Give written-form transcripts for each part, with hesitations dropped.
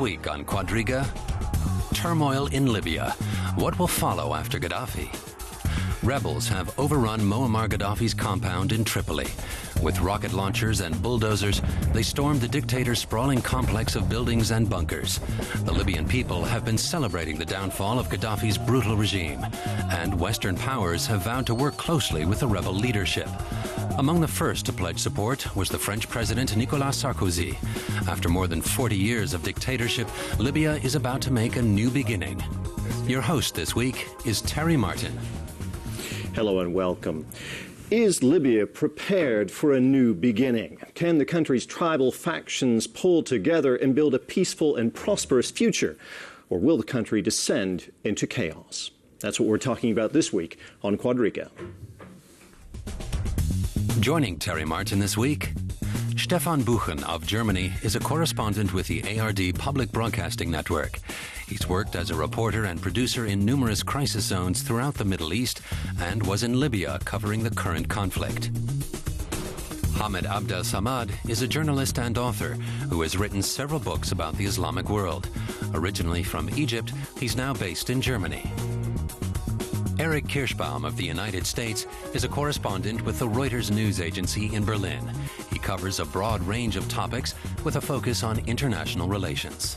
week on Quadriga, turmoil in Libya. What will follow after Gaddafi? Rebels have overrun Muammar Gaddafi's compound in Tripoli. With rocket launchers and bulldozers, they stormed the dictator's sprawling complex of buildings and bunkers. The Libyan people have been celebrating the downfall of Gaddafi's brutal regime, and Western powers have vowed to work closely with the rebel leadership. Among the first to pledge support was the French President Nicolas Sarkozy. After more than 40 years of dictatorship, Libya is about to make a new beginning. Your host this week is Terry Martin. Hello and welcome. Is Libya prepared for a new beginning? Can the country's tribal factions pull together and build a peaceful and prosperous future? Or will the country descend into chaos? That's what we're talking about this week on Quadriga. Joining Terry Martin this week, Stefan Buchen of Germany is a correspondent with the ARD Public Broadcasting Network. He's worked as a reporter and producer in numerous crisis zones throughout the Middle East and was in Libya covering the current conflict. Ahmed Abdel-Samad is a journalist and author who has written several books about the Islamic world. Originally from Egypt, he's now based in Germany. Eric Kirschbaum of the United States is a correspondent with the Reuters news agency in Berlin. He covers a broad range of topics with a focus on international relations.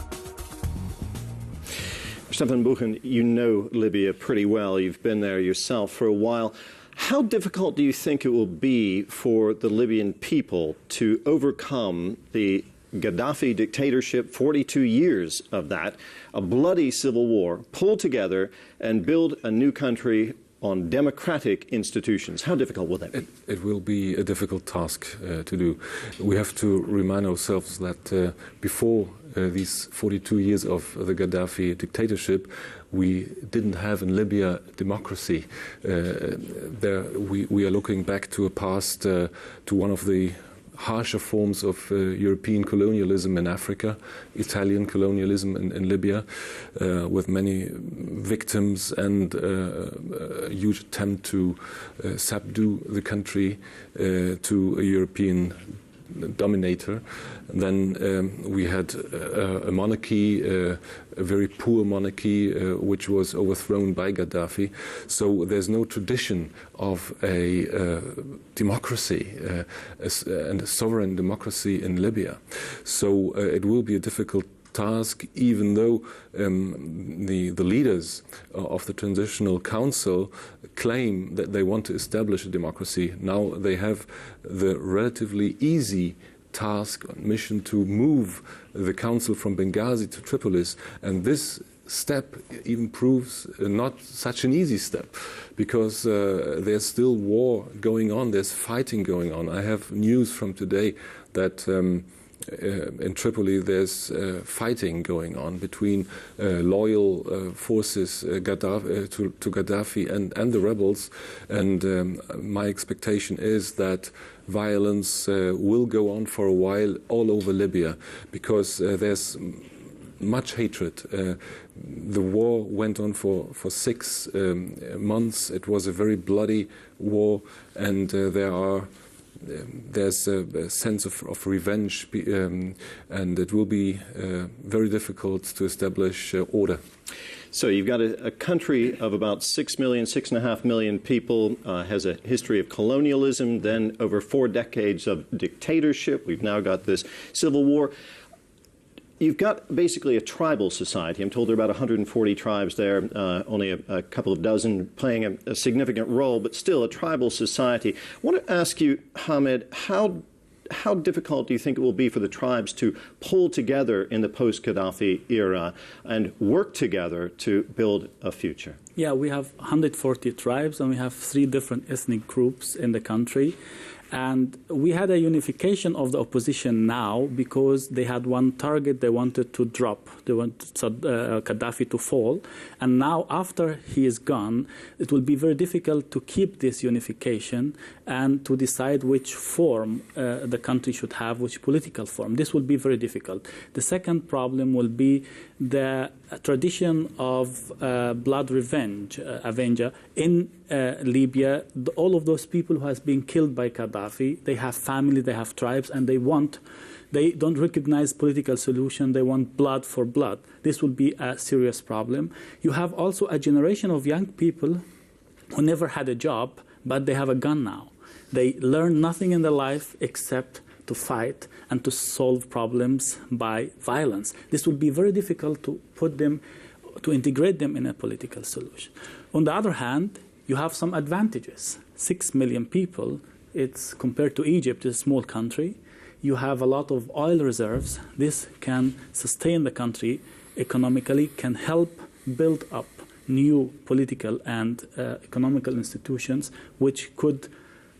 Stefan Buchen, you know Libya pretty well. You've been there yourself for a while. How difficult do you think it will be for the Libyan people to overcome the Gaddafi dictatorship, 42 years of that, a bloody civil war, pull together and build a new country on democratic institutions? How difficult will that be? It will be a difficult task to do. We have to remind ourselves that before these 42 years of the Gaddafi dictatorship, we didn't have in Libya democracy. We are looking back to a past, to one of the harsher forms of European colonialism in Africa, Italian colonialism in Libya, with many victims and a huge attempt to subdue the country to a European dominator. Then we had a monarchy, a very poor monarchy, which was overthrown by Gaddafi. So there's no tradition of a democracy and a sovereign democracy in Libya. So it will be a difficult task, even though the leaders of the Transitional Council claim that they want to establish a democracy. Now they have the relatively easy task, mission to move the council from Benghazi to Tripolis, and this step even proves not such an easy step, because there's still war going on, there's fighting going on. I have news from today that in Tripoli there's fighting going on between loyal forces to Gaddafi and the rebels, and my expectation is that violence will go on for a while all over Libya, because there's much hatred. The war went on for 6 months. It was a very bloody war, and there's a sense of revenge, and it will be very difficult to establish order. So you've got a country of about 6 million, 6.5 million people, has a history of colonialism, then over 4 decades of dictatorship. We've now got this civil war. You've got basically a tribal society. I'm told there are about 140 tribes there, only a couple of dozen playing a significant role, but still a tribal society. I want to ask you, Hamid, how difficult do you think it will be for the tribes to pull together in the post-Gaddafi era and work together to build a future? Yeah, we have 140 tribes, and we have 3 different ethnic groups in the country. And we had a unification of the opposition now because they had one target they wanted to drop. They wanted Gaddafi to fall. And now, after he is gone, it will be very difficult to keep this unification and to decide which form the country should have, which political form. This will be very difficult. The second problem will be the a tradition of blood revenge, avenger. In Libya, all of those people who have been killed by Gaddafi, they have family, they have tribes, and they don't recognize political solution. They want blood for blood. This will be a serious problem. You have also a generation of young people who never had a job, but they have a gun now. They learn nothing in their life except to fight and to solve problems by violence. This will be very difficult to integrate them in a political solution. On the other hand, you have some advantages. 6 million people, it's compared to Egypt, it's a small country. You have a lot of oil reserves. This can sustain the country economically, can help build up new political and economical institutions which could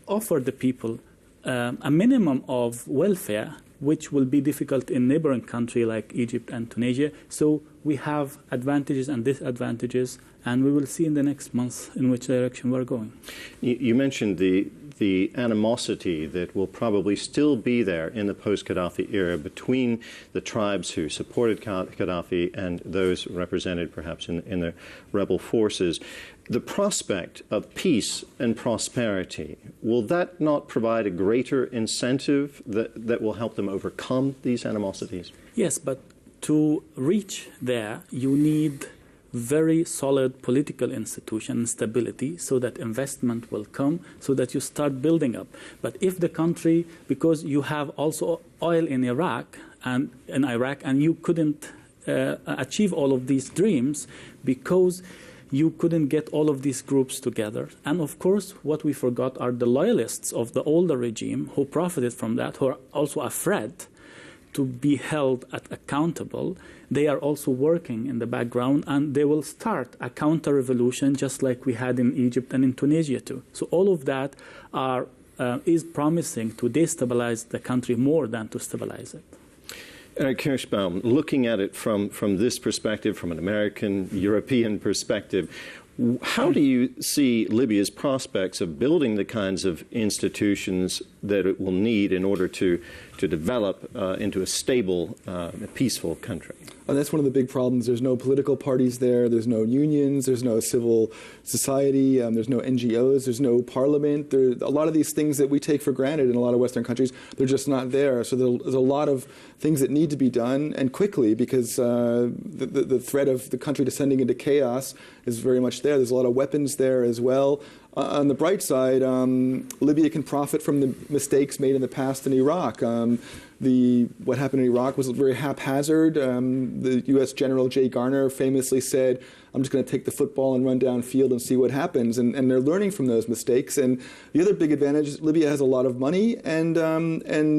offer the people a minimum of welfare, which will be difficult in neighboring countries like Egypt and Tunisia. So we have advantages and disadvantages, and we will see in the next months in which direction we're going. You mentioned the animosity that will probably still be there in the post-Gaddafi era between the tribes who supported Gaddafi and those represented perhaps in the rebel forces. The prospect of peace and prosperity, will that not provide a greater incentive that will help them overcome these animosities? Yes, but to reach there, you need very solid political institution and stability so that investment will come, so that you start building up. But if the country, because you have also oil in Iraq and you couldn't achieve all of these dreams because you couldn't get all of these groups together. And of course, what we forgot are the loyalists of the older regime who profited from that, who are also afraid to be held accountable. They are also working in the background, and they will start a counter-revolution just like we had in Egypt and in Tunisia too. So all of that is promising to destabilize the country more than to stabilize it. Eric Kirschbaum, looking at it from this perspective, from an American, European perspective, how do you see Libya's prospects of building the kinds of institutions that it will need in order to develop into a stable, peaceful country? And that's one of the big problems. There's no political parties there. There's no unions. There's no civil society. There's no NGOs. There's no parliament. There's a lot of these things that we take for granted in a lot of Western countries, they're just not there. So there's a lot of things that need to be done, and quickly, because the threat of the country descending into chaos is very much there. There's a lot of weapons there as well. On the bright side, Libya can profit from the mistakes made in the past in Iraq. What happened in Iraq was very haphazard. The U.S. General Jay Garner famously said, "I'm just going to take the football and run downfield and see what happens." And they're learning from those mistakes. And the other big advantage is Libya has a lot of money, and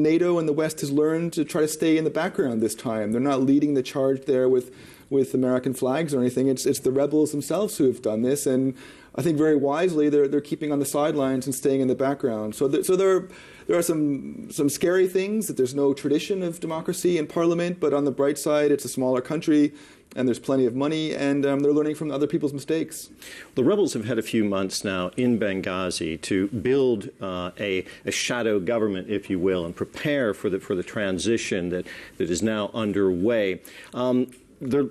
NATO and the West has learned to try to stay in the background this time. They're not leading the charge there with American flags or anything. It's the rebels themselves who have done this, and I think very wisely they're keeping on the sidelines and staying in the background. So there are some scary things, that there's no tradition of democracy in parliament, but on the bright side, it's a smaller country, and there's plenty of money, and they're learning from other people's mistakes. The rebels have had a few months now in Benghazi to build a shadow government, if you will, and prepare for the transition that is now underway.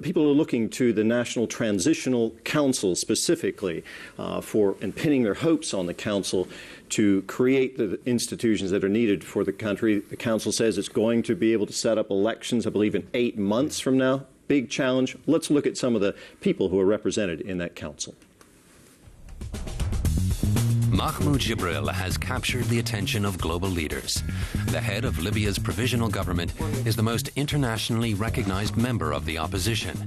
People are looking to the National Transitional Council specifically and pinning their hopes on the council to create the institutions that are needed for the country. The council says it's going to be able to set up elections, I believe, in 8 months from now. Big challenge. Let's look at some of the people who are represented in that council. Mahmoud Jibril has captured the attention of global leaders. The head of Libya's provisional government is the most internationally recognized member of the opposition.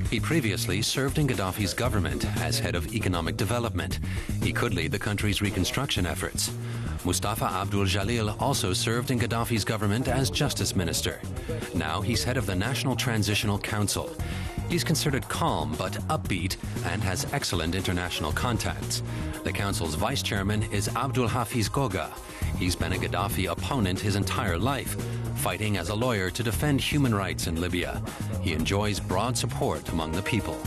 He previously served in Gaddafi's government as head of economic development. He could lead the country's reconstruction efforts. Mustafa Abdul Jalil also served in Gaddafi's government as justice minister. Now he's head of the National Transitional Council. He's considered calm but upbeat and has excellent international contacts. The council's vice chairman is Abdel Hafiz Ghoga. He's been a Gaddafi opponent his entire life, fighting as a lawyer to defend human rights in Libya. He enjoys broad support among the people.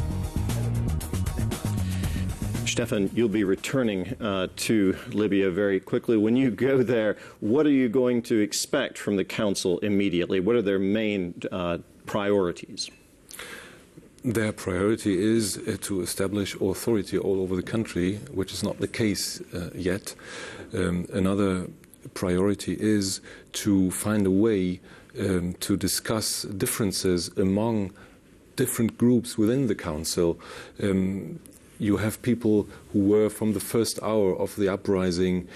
Stefan, you'll be returning to Libya very quickly. When you go there, what are you going to expect from the council immediately? What are their main priorities? Their priority is to establish authority all over the country, which is not the case yet. Another priority is to find a way to discuss differences among different groups within the council. You have people who were from the first hour of the uprising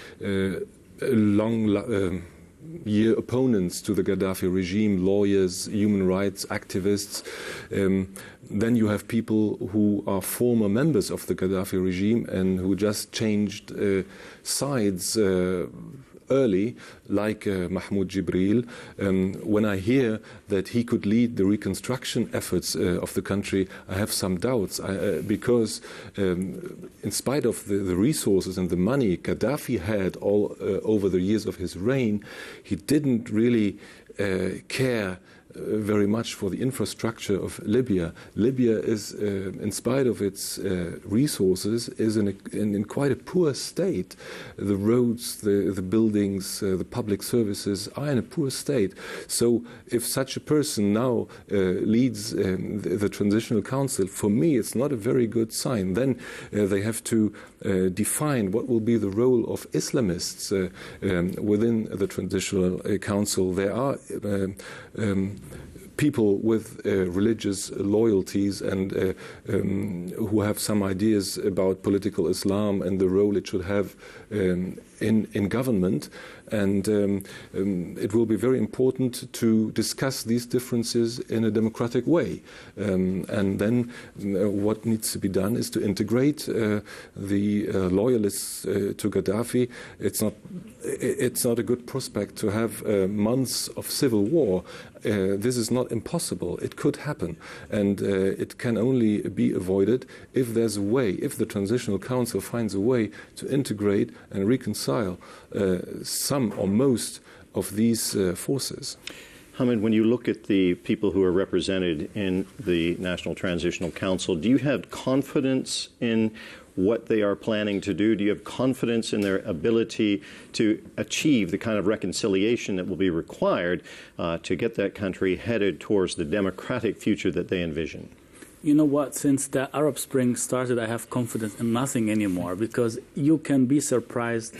year opponents to the Gaddafi regime, lawyers, human rights activists. Then you have people who are former members of the Gaddafi regime and who just changed sides early, like Mahmoud Jibril. When I hear that he could lead the reconstruction efforts of the country, I have some doubts because in spite of the resources and the money Gaddafi had all over the years of his reign, he didn't really care very much for the infrastructure of Libya. Libya is, in spite of its resources, is in quite a poor state. The roads, the buildings, the public services are in a poor state. So if such a person now leads the Transitional Council, for me it's not a very good sign. Then they have to define what will be the role of Islamists within the Transitional Council. There are people with religious loyalties and who have some ideas about political Islam and the role it should have in government. And it will be very important to discuss these differences in a democratic way. And then what needs to be done is to integrate the loyalists to Gaddafi. It's not a good prospect to have months of civil war. This is not impossible. It could happen. And it can only be avoided if there's a way, if the Transitional Council finds a way to integrate and reconcile some or most of these forces. Hamid, when you look at the people who are represented in the National Transitional Council, do you have confidence in what they are planning to do? Do you have confidence in their ability to achieve the kind of reconciliation that will be required to get that country headed towards the democratic future that they envision? You know what? Since the Arab Spring started, I have confidence in nothing anymore, because you can be surprised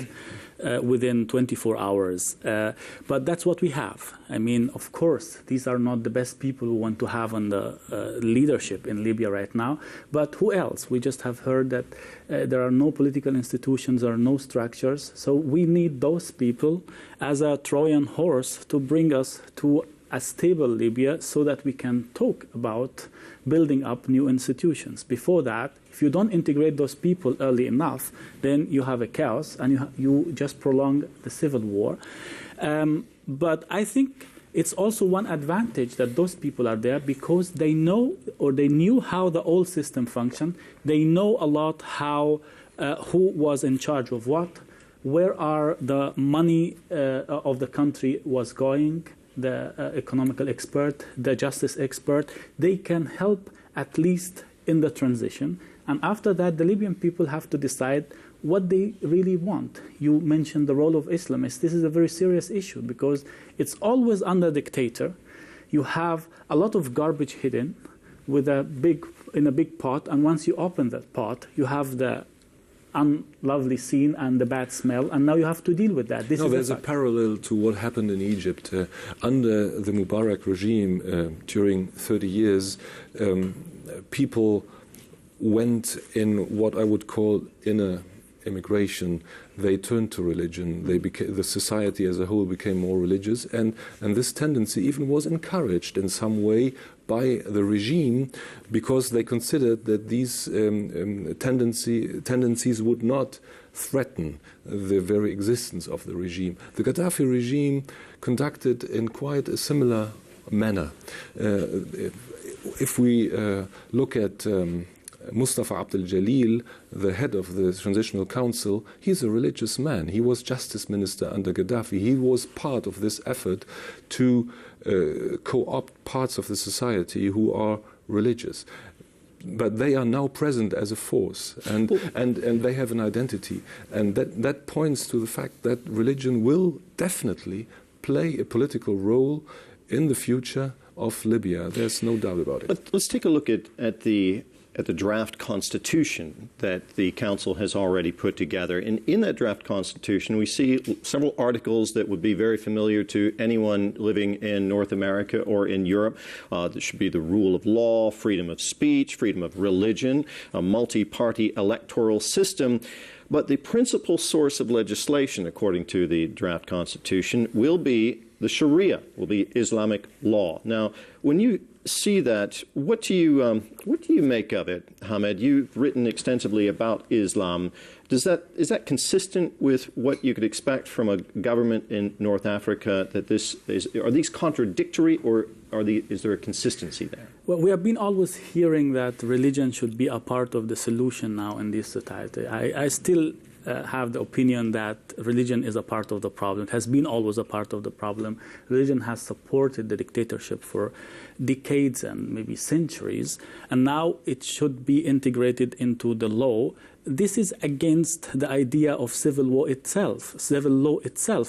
within 24 hours. But that's what we have. I mean, of course, these are not the best people we want to have on the leadership in Libya right now. But who else? We just have heard that there are no political institutions, there are no structures. So we need those people as a Trojan horse to bring us to a stable Libya so that we can talk about building up new institutions. Before that, if you don't integrate those people early enough, then you have a chaos and you just prolong the civil war. But I think it's also one advantage that those people are there because they know, or they knew how the old system functioned. They know a lot how, who was in charge of what, where are the money of the country was going, the economical expert, the justice expert. They can help at least in the transition. And after that, the Libyan people have to decide what they really want. You mentioned the role of Islamists. This is a very serious issue because it's always under dictator. You have a lot of garbage hidden with in a big pot, and once you open that pot, you have the unlovely scene and the bad smell, and now you have to deal with that. There's a parallel to what happened in Egypt. Under the Mubarak regime during 30 years, people went in what I would call inner immigration. They turned to religion. The society as a whole became more religious, and this tendency even was encouraged in some way by the regime because they considered that these tendencies would not threaten the very existence of the regime. The Gaddafi regime conducted in quite a similar manner. If we look at Mustafa Abdel Jalil, the head of the Transitional Council, he's a religious man. He was justice minister under Gaddafi. He was part of this effort to co-opt parts of the society who are religious. But they are now present as a force, and they have an identity. And that points to the fact that religion will definitely play a political role in the future of Libya. There's no doubt about it. Let's take a look at the draft constitution that the Council has already put together. And in that draft constitution, we see several articles that would be very familiar to anyone living in North America or in Europe. There should be the rule of law, freedom of speech, freedom of religion, a multi-party electoral system. But the principal source of legislation, according to the draft constitution, will be the Sharia, will be Islamic law. Now, when you see that, what do you make of it, Hamed? You've written extensively about Islam. Is that consistent with what you could expect from a government in North Africa? Are these contradictory, or is there a consistency there? Well, we have been always hearing that religion should be a part of the solution now in this society. I still have the opinion that religion is a part of the problem. It has been always a part of the problem. Religion has supported the dictatorship for decades and maybe centuries, and now it should be integrated into the law. This is against the idea of civil law itself,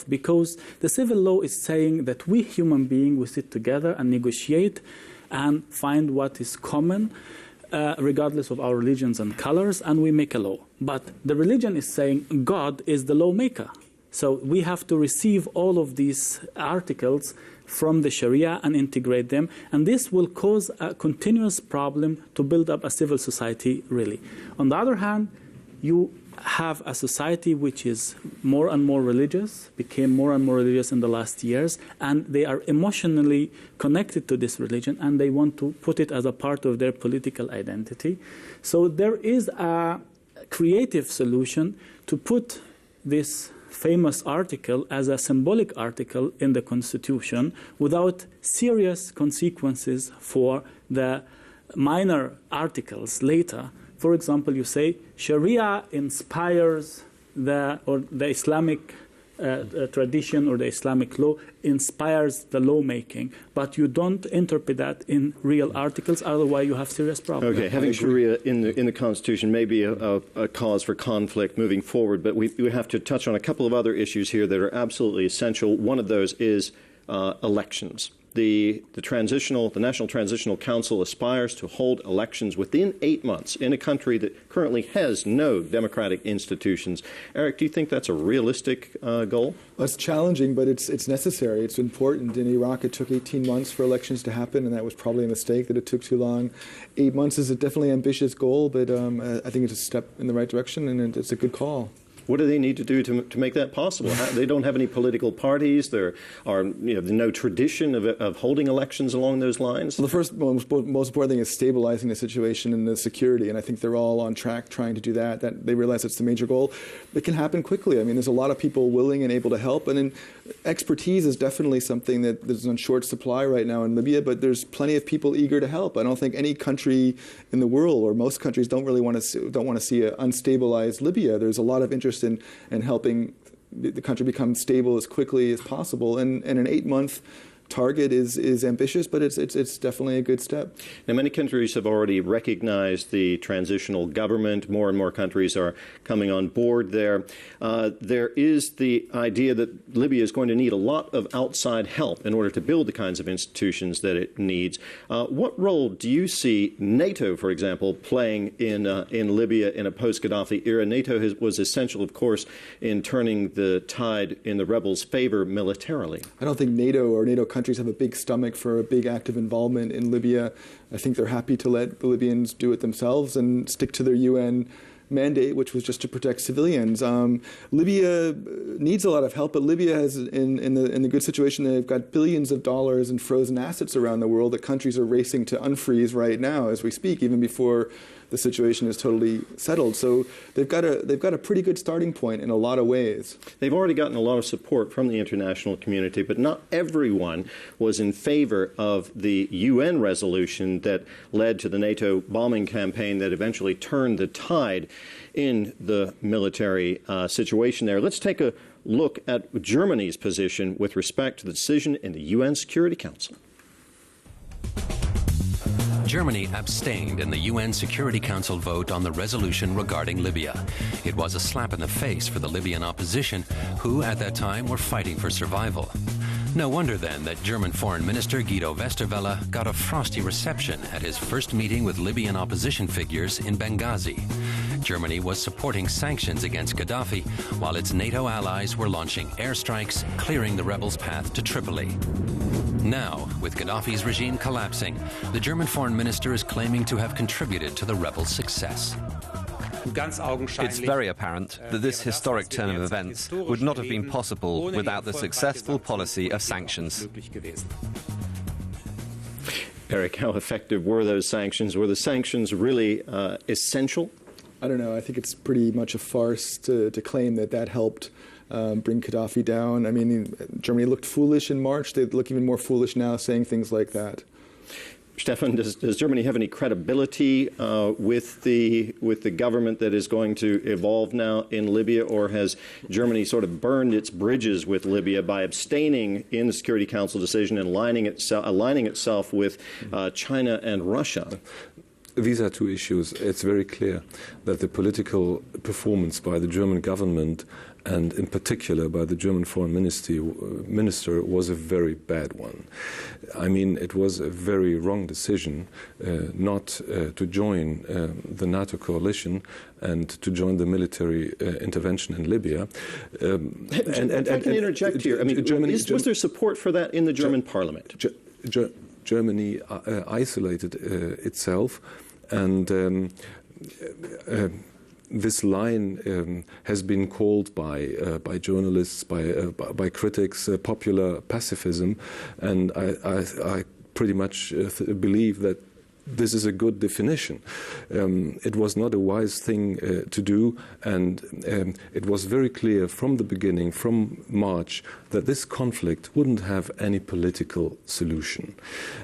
because the civil law is saying that we human beings, we sit together and negotiate and find what is common, regardless of our religions and colors, and we make a law. But the religion is saying God is the lawmaker. So we have to receive all of these articles from the Sharia and integrate them, and this will cause a continuous problem to build up a civil society, really. On the other hand, you have a society which is more and more religious, became more and more religious in the last years, and they are emotionally connected to this religion, and they want to put it as a part of their political identity. So there is a creative solution to put this famous article as a symbolic article in the Constitution without serious consequences for the minor articles later. For example, you say Sharia inspires the Islamic tradition or the Islamic law inspires the lawmaking, but you don't interpret that in real articles, otherwise you have serious problems. Okay, having Sharia in the Constitution may be a cause for conflict moving forward, but we have to touch on a couple of other issues here that are absolutely essential. One of those is elections. The National Transitional Council aspires to hold elections within 8 months in a country that currently has no democratic institutions. Eric, do you think that's a realistic goal? Well, it's challenging, but it's necessary. It's important. In Iraq, it took 18 months for elections to happen, and that was probably a mistake that it took too long. 8 months is a definitely ambitious goal, but I think it's a step in the right direction, and it's a good call. What do they need to do to make that possible? They don't have any political parties. There are no tradition of holding elections along those lines. Well, the first most important thing is stabilizing the situation and the security, and I think they're all on track trying to do that. That they realize it's the major goal. It can happen quickly. I mean, there's a lot of people willing and able to help, and then expertise is definitely something that is on short supply right now in Libya. But there's plenty of people eager to help. I don't think any country in the world, or most countries, don't want to see an unstabilized Libya. There's a lot of interest in helping the country become stable as quickly as possible, and an 8-month target is ambitious, but it's definitely a good step. Now, many countries have already recognized the transitional government. More and more countries are coming on board there. There is the idea that Libya is going to need a lot of outside help in order to build the kinds of institutions that it needs. What role do you see NATO, for example, playing in Libya in a post-Gaddafi era? NATO was essential, of course, in turning the tide in the rebels' favor militarily. I don't think NATO or NATO countries have a big stomach for a big active involvement in Libya. I think they're happy to let the Libyans do it themselves and stick to their UN mandate, which was just to protect civilians. Libya needs a lot of help, but Libya has, in the good situation, they've got billions of dollars in frozen assets around the world that countries are racing to unfreeze right now as we speak, even before the situation is totally settled. So they've got a pretty good starting point in a lot of ways. They've already gotten a lot of support from the international community, but not everyone was in favor of the UN resolution that led to the NATO bombing campaign that eventually turned the tide in the military situation there. Let's take a look at Germany's position with respect to the decision in the UN Security Council. Germany abstained in the UN Security Council vote on the resolution regarding Libya. It was a slap in the face for the Libyan opposition, who at that time were fighting for survival. No wonder then that German Foreign Minister Guido Westerwelle got a frosty reception at his first meeting with Libyan opposition figures in Benghazi. Germany was supporting sanctions against Gaddafi, while its NATO allies were launching airstrikes, clearing the rebels' path to Tripoli. Now, with Gaddafi's regime collapsing, the German foreign minister is claiming to have contributed to the rebels' success. It's very apparent that this historic turn of events would not have been possible without the successful policy of sanctions. Eric, how effective were those sanctions? Were the sanctions really essential? I don't know. I think it's pretty much a farce to claim that that helped bring Gaddafi down. I mean, Germany looked foolish in March. They look even more foolish now saying things like that. Stefan, does Germany have any credibility with the government that is going to evolve now in Libya, or has Germany sort of burned its bridges with Libya by abstaining in the Security Council decision and aligning itself with China and Russia? These are two issues. It's very clear that the political performance by the German government, and in particular by the German foreign minister, was a very bad one. I mean, it was a very wrong decision not to join the NATO coalition and to join the military intervention in Libya. If I can interject here, I mean, was there support for that in the German parliament? Germany isolated itself, and this line has been called by journalists, by critics, popular pacifism, and I pretty much believe that this is a good definition. It was not a wise thing to do, and it was very clear from the beginning, from March, that this conflict wouldn't have any political solution,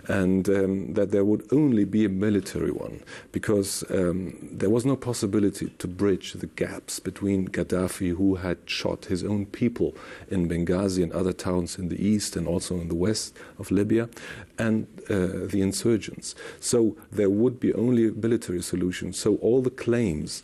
and that there would only be a military one, because there was no possibility to bridge the gaps between Gaddafi, who had shot his own people in Benghazi and other towns in the east and also in the west of Libya, and the insurgents. So there would be only a military solution. So all the claims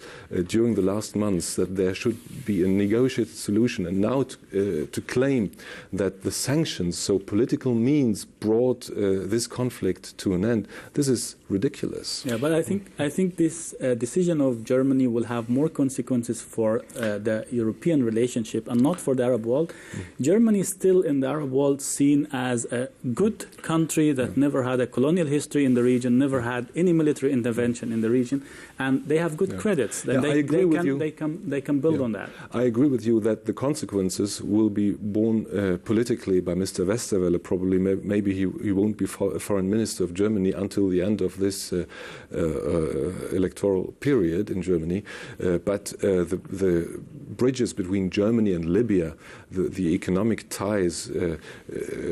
during the last months that there should be a negotiated solution, and now to claim that the sanctions, so political means, brought this conflict to an end, this is ridiculous. Yeah, but I think this decision of Germany will have more consequences for the European relationship and not for the Arab world. Germany is still in the Arab world seen as a good country that never had a colonial history in the region, never had any military intervention in the region, and they have good credits. I agree with you. They can build on that. I agree with you that the consequences will be borne politically by Mr. Westerwelle. Probably, maybe he won't be foreign minister of Germany until the end of this electoral period in Germany. But the bridges between Germany and Libya, the economic ties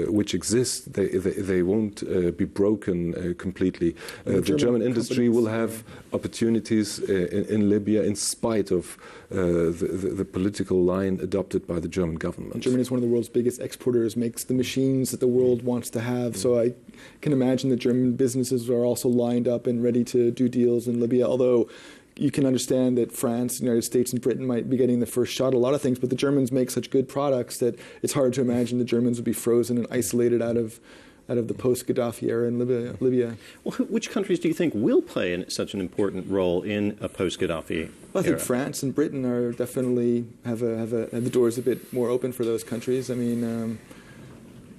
which exist, they won't be broken completely. The German industry will have opportunities in Libya in spite of the political line adopted by the German government. Germany is one of the world's biggest exporters, makes the machines that the world wants to have. So I can imagine that German businesses are also lined up and ready to do deals in Libya, although you can understand that France, the United States, and Britain might be getting the first shot at a lot of things, but the Germans make such good products that it's hard to imagine the Germans would be frozen and isolated out of the post-Gaddafi era in Libya. Well, which countries do you think will play such an important role in a post-Gaddafi I think France and Britain are definitely have the doors a bit more open for those countries. I mean,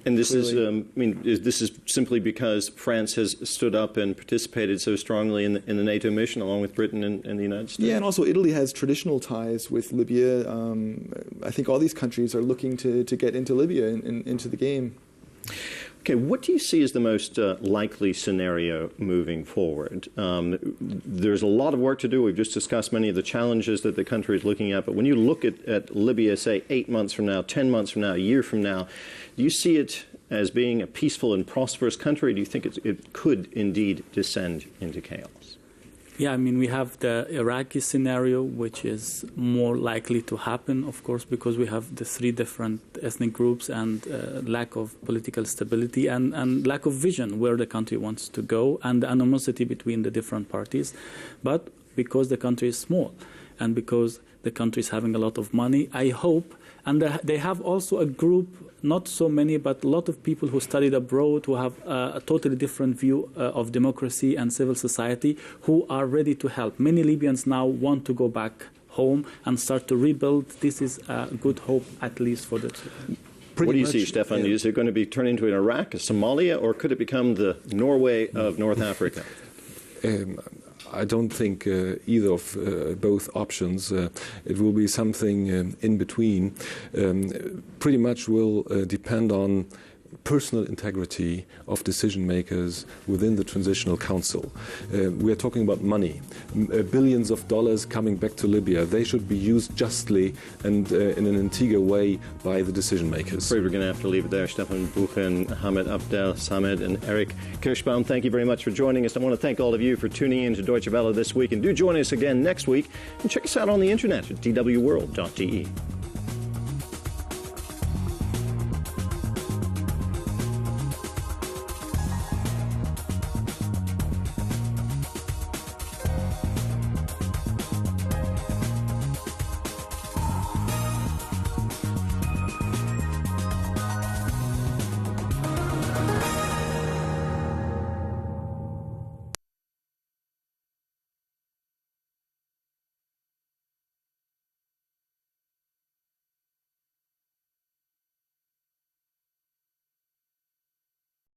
and this this is simply because France has stood up and participated so strongly in the NATO mission, along with Britain and the United States. Yeah, and also Italy has traditional ties with Libya. I think all these countries are looking to get into Libya and into the game. Okay, what do you see as the most likely scenario moving forward? There's a lot of work to do. We've just discussed many of the challenges that the country is looking at. But when you look at Libya, say, 8 months from now, 10 months from now, a year from now, do you see it as being a peaceful and prosperous country? Do you think it could indeed descend into chaos? Yeah, I mean, we have the Iraqi scenario, which is more likely to happen, of course, because we have the 3 different ethnic groups and lack of political stability and lack of vision where the country wants to go, and the animosity between the different parties. But because the country is small and because the country is having a lot of money, I hope And they have also a group, not so many, but a lot of people who studied abroad, who have a totally different view of democracy and civil society, who are ready to help. Many Libyans now want to go back home and start to rebuild. This is a good hope, at least for the... What do you see, Stefan? Is it going to be turned into an Iraq, a Somalia, or could it become the Norway of North Africa? I don't think either of both options. It will be something in between. Pretty much will depend on personal integrity of decision makers within the Transitional Council. We are talking about money, billions of dollars coming back to Libya. They should be used justly and in an integer way by the decision makers. Afraid we're going to have to leave it there. Stefan Buchen, Hamid Abdel-Samad, and Eric Kirschbaum, thank you very much for joining us. I want to thank all of you for tuning in to Deutsche Welle this week, and do join us again next week, and check us out on the internet at dwworld.de.